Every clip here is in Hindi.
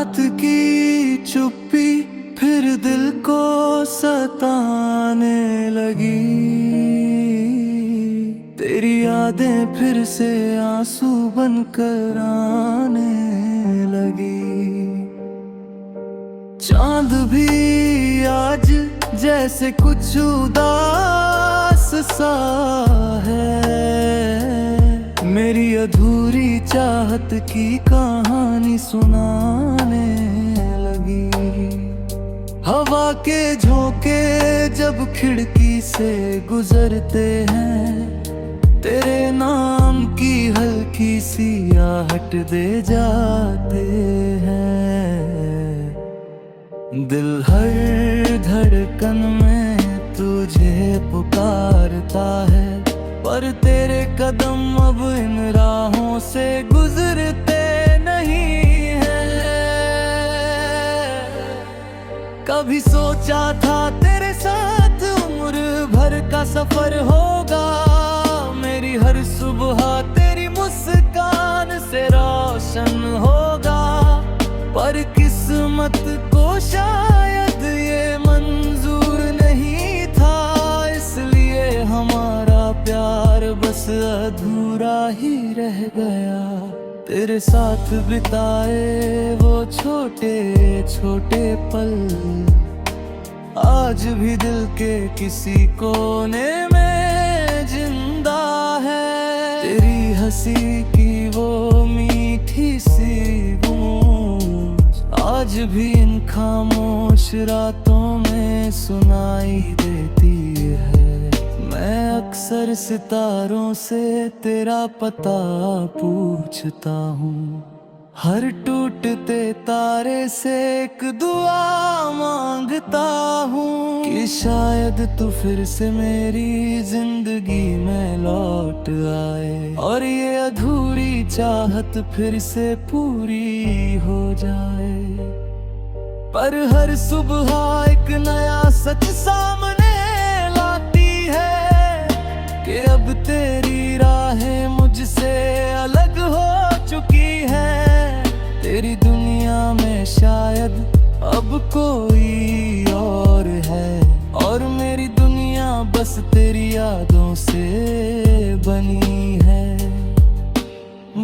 रात की चुप्पी फिर दिल को सताने लगी। तेरी यादें फिर से आंसू बनकर आने लगी। चांद भी आज जैसे कुछ उदास सा है। मेरी अधूरी चाहत की कहानी सुनाने लगी। हवा के झोंके जब खिड़की से गुजरते हैं, तेरे नाम की हल्की सी आहट दे जाते हैं। दिल हर धड़कन में तुझे पुकारता है, पर तेरे कदम अब इन राहों से गुजरते नहीं हैं। कभी सोचा था तेरे साथ उम्र भर का सफर होगा। मेरी हर सुबह तेरी मुस्कान से रोशन होगा, पर किस्मत को शायद ये मंजूर नहीं था। इसलिए हमारा प्यार बस अधूरा ही रह गया। तेरे साथ बिताए वो छोटे छोटे पल आज भी दिल के किसी कोने में जिंदा है। तेरी हंसी की वो मीठी सी गूंज आज भी इन खामोश रातों में सुनाई देती है। मैं अक्सर सितारों से तेरा पता पूछता हूँ, हर टूटते तारे से एक दुआ मांगता हूँ कि शायद तू फिर से मेरी जिंदगी में लौट आए और ये अधूरी चाहत फिर से पूरी हो जाए। पर हर सुबह एक नया सच सामने लाती है कि अब तेरी राहें मुझसे अलग हो चुकी है। तेरी दुनिया में शायद अब कोई और है, और मेरी दुनिया बस तेरी यादों से बनी है।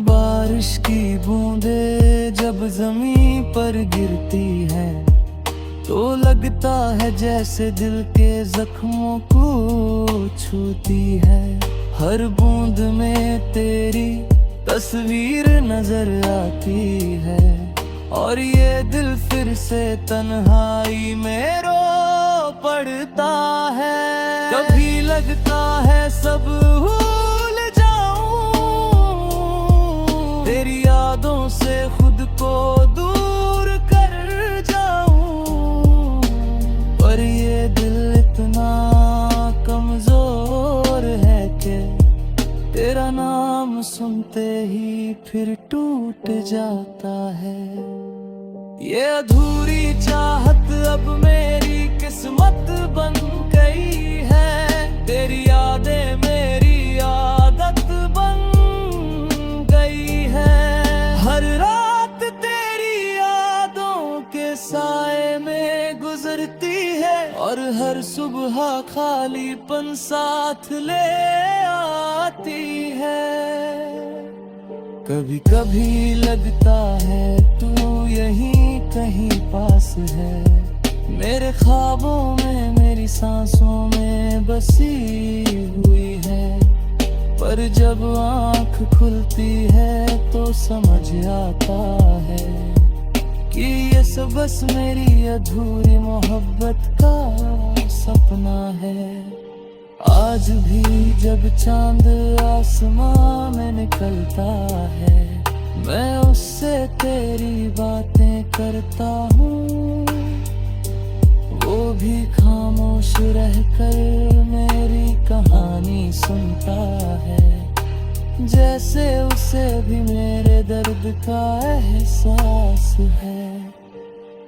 बारिश की बूंदें जब जमीन पर गिरती है, तो लगता है जैसे दिल के जख्मों को छूती है। हर बूंद में तेरी तस्वीर नजर आती है, और ये दिल फिर से तन्हाई में रो पड़ता है। कभी लगता है सब भूल जाऊं, तेरी यादों से खुद को दूर कर जाऊं, पर ये दिल इतना कमजोर है कि तेरा नाम सुनते ही फिर टूट जाता है। ये अधूरी चाहत अब मेरी किस्मत बन गई है। तेरी यादें मेरी आदत बन गई है। हर रात तेरी यादों के साए में गुजरती है, और हर सुबह खालीपन साथ ले आती है। कभी कभी लगता है तू यहीं कहीं पास है, मेरे ख्वाबों में मेरी सांसों में बसी हुई है। पर जब आँख खुलती है तो समझ आता है कि ये सब बस मेरी अधूरी मोहब्बत का सपना है। आज भी जब चांद आसमां में निकलता है, मैं उससे तेरी बातें करता हूँ। वो भी खामोश रहकर मेरी कहानी सुनता है, जैसे उसे भी मेरे दर्द का एहसास है।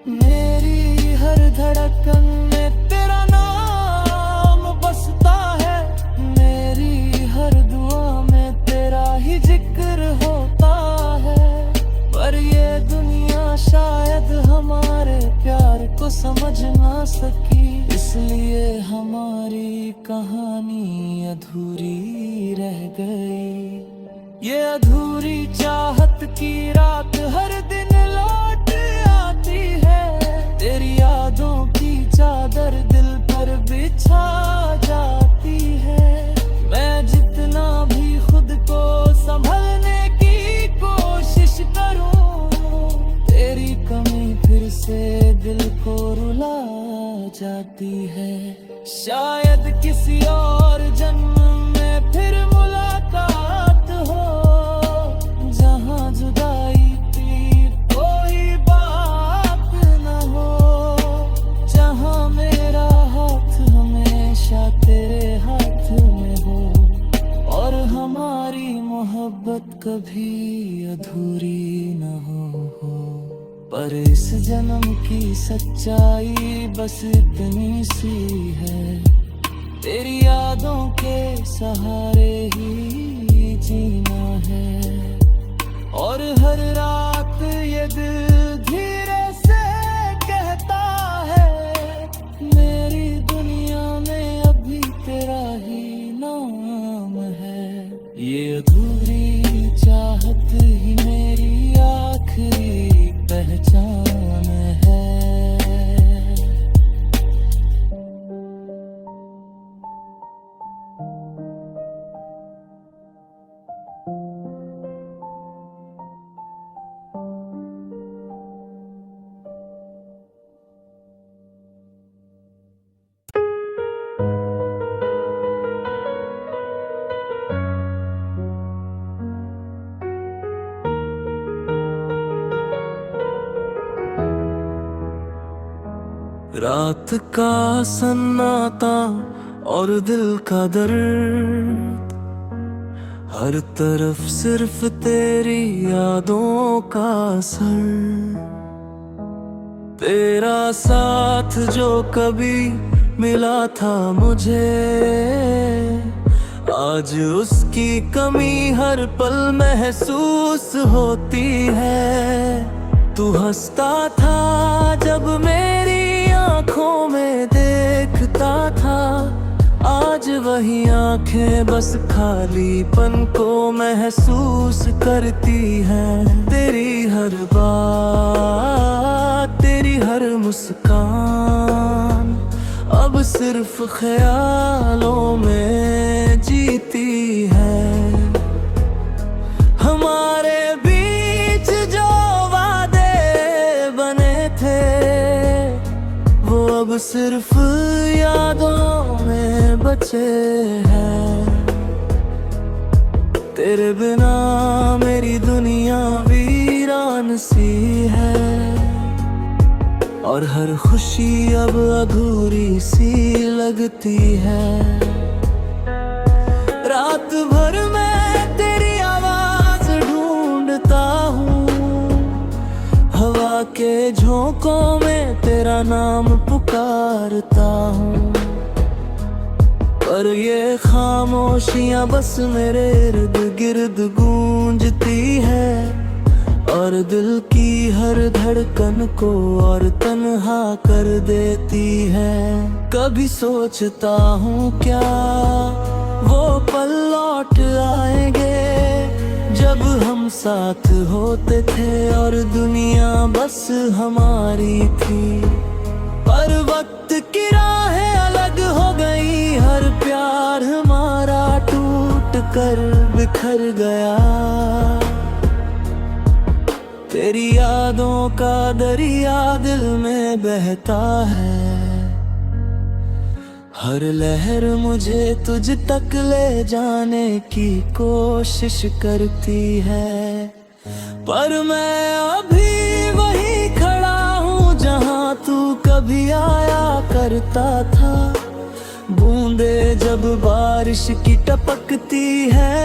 मेरी हर धड़कन में तेरा नाम बसता है, मेरी हर दुआ में तेरा ही जिक्र होता है। पर ये दुनिया शायद को समझ ना सकी, इसलिए हमारी कहानी अधूरी रह गई। ये अधूरी चाहत की रात हर दिन लौट आती है, तेरी यादों की चादर दिल पर बिछा जाती है। मैं जितना भी खुद को संभलने की कोशिश करूं, तेरी कमी फिर से दिल को रुला जाती है। शायद किसी और जन्म में फिर मुलाकात हो, जहां जुदाई की कोई बात न हो, जहां मेरा हाथ हमेशा तेरे हाथ में हो, और हमारी मोहब्बत कभी अधूरी न हो। पर इस जन्म की सच्चाई बस इतनी सी है, तेरी यादों के सहारे ही जीना है। और हर रात ये दिल धीरे से कहता है, मेरी दुनिया में अभी तेरा ही नाम है। ये अधूरी चाहत ही मेरी आखिरी पहचान है। रात का सन्नाटा और दिल का दर्द, हर तरफ सिर्फ तेरी यादों का असर। तेरा साथ जो कभी मिला था मुझे, आज उसकी कमी हर पल महसूस होती है। तू हंसता था जब मेरी आँखों में देखता था, आज वही आँखें बस खालीपन को महसूस करती हैं। तेरी हर बात, तेरी हर मुस्कान अब सिर्फ ख्यालों में जीती है। हमारे बीच जो वादे बने थे, वो अब सिर्फ यादों में बचे हैं। तेरे बिना मेरी दुनिया वीरान सी है, और हर खुशी अब अधूरी सी लगती है। रात भर मैं तेरी आवाज ढूंढता हूँ, हवा के झोंकों में तेरा नाम पुकारता हूँ, पर ये खामोशियाँ बस मेरे इर्द गिर्द गूंजती है, और दिल की हर धड़कन को और तन्हा कर देती है। कभी सोचता हूँ क्या वो पल लौट आएंगे, जब हम साथ होते थे और दुनिया बस हमारी थी। पर वक्त की राहें अलग हो गई, हर प्यार हमारा टूट कर बिखर गया। तेरी यादों का दरिया दिल में बहता है, हर लहर मुझे तुझ तक ले जाने की कोशिश करती है। पर मैं अभी वही खड़ा हूँ जहाँ तू कभी आया करता था। बूंदे जब बारिश की टपकती है,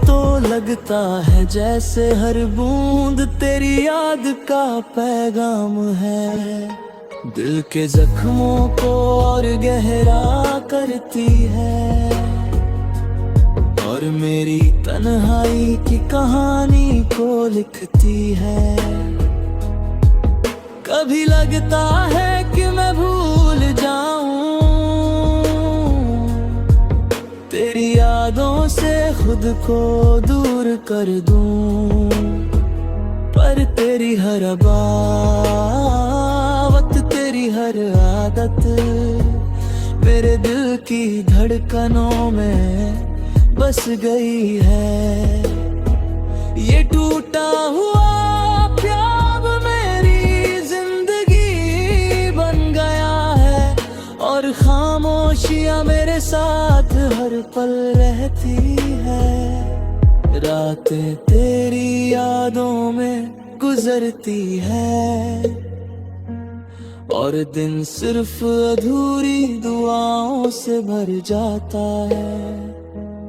तो लगता है जैसे हर बूंद तेरी याद का पैगाम है। दिल के जख्मों को और गहरा करती है, और मेरी तन्हाई की कहानी को लिखती है। कभी लगता है कि मैं भूल जाऊं, तेरी यादों से खुद को दूर कर दूं, पर तेरी हर बात, तेरी हर आदत मेरे दिल की धड़कनों में बस गई है। ये टूटा हुआ प्यार मेरी जिंदगी बन गया है, और खामोशियां मेरे साथ हर पल रहती है। रातें तेरी यादों में गुजरती है, और दिन सिर्फ अधूरी दुआओं से भर जाता है।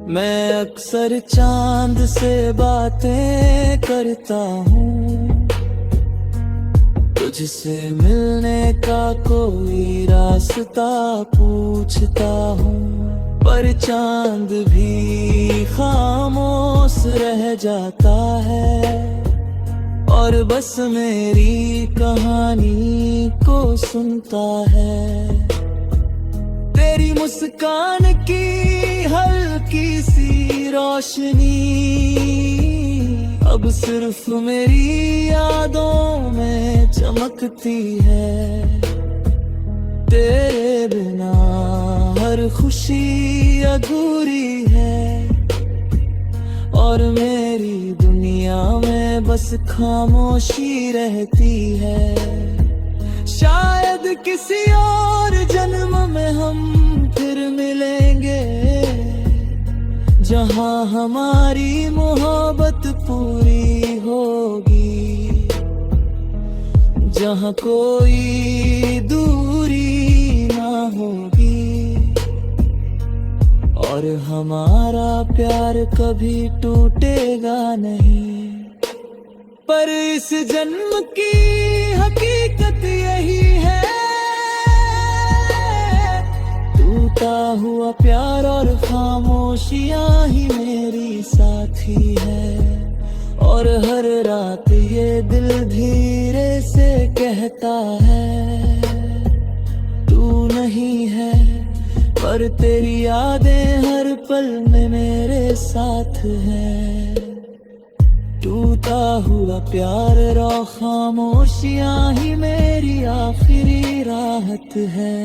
मैं अक्सर चांद से बातें करता हूँ, तुझसे मिलने का कोई रास्ता पूछता हूँ, पर चांद भी खामोश रह जाता है, और बस मेरी कहानी को सुनता है। तेरी मुस्कान की हल्की सी रोशनी अब सिर्फ मेरी यादों में चमकती है। तेरे बिना हर खुशी अधूरी है, और मेरी दुनिया में बस खामोशी रहती है। शायद किसी और जन्म में हम फिर मिलेंगे, जहां हमारी मोहब्बत पूरी होगी, जहां कोई दूरी ना होगी, और हमारा प्यार कभी टूटेगा नहीं। पर इस जन्म की हकीकत यही है, टूटा हुआ प्यार और खामोशियां ही मेरी साथी है। और हर रात ये दिल धीरे से कहता है, तू नहीं है, पर तेरी यादें हर पल में मेरे साथ हैं। टूटा हुआ प्यार और खामोशियां ही मेरी आखिरी राहत है।